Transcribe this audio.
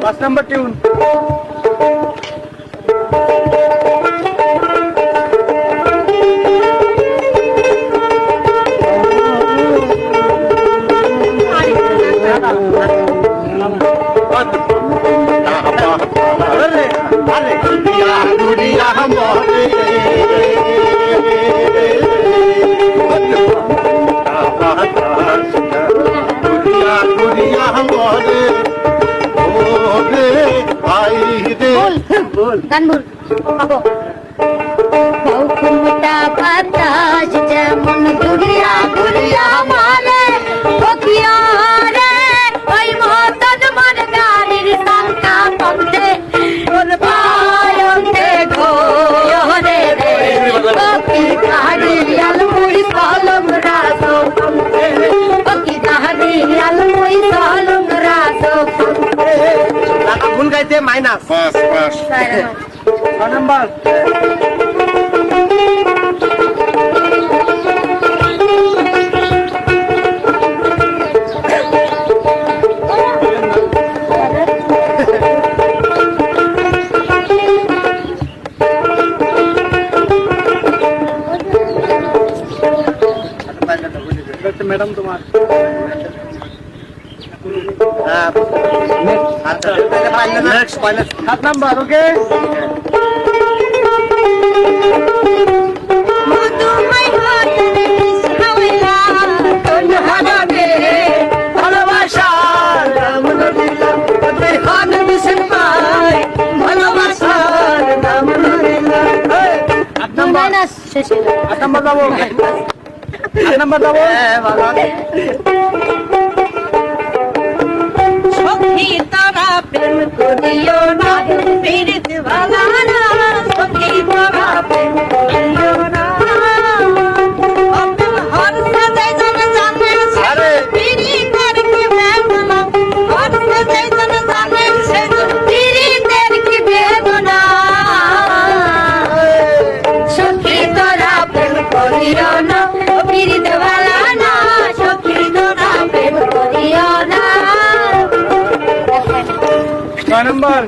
5 নম্বর tune. গান বল মোটা বাতাস যেমন ঘুরিয়া ঘুরিয়া মারে ওকিয়া রে ওই মতন মন গাড়ির সংখ্যা কমতে ওর পায়ন্তে ঘোরে রে ওকি গাড়ি আলমুই সালম রাসো ওকি গাড়ি আলমুই সালম রাসো ভুল গাইতে মাইনাস 6 নম্বর। ম্যাডাম তোমার নেক্সট 7 নাম্বার। ওকে আট নাম্বার যাবো। সখী তারা প্রেম করিও না পীড়িত ভালা না সখী তারা প্রেম করিও না হর সদাই জন জানে সে পীড়িতের কি বেদনা হর সদাই জন জানে সে পীড়িতের কি বেদনা সখী তারা প্রেম করিও না পীড়িত ভালা না সখী তারা প্রেম করিও না। 6 নম্বর।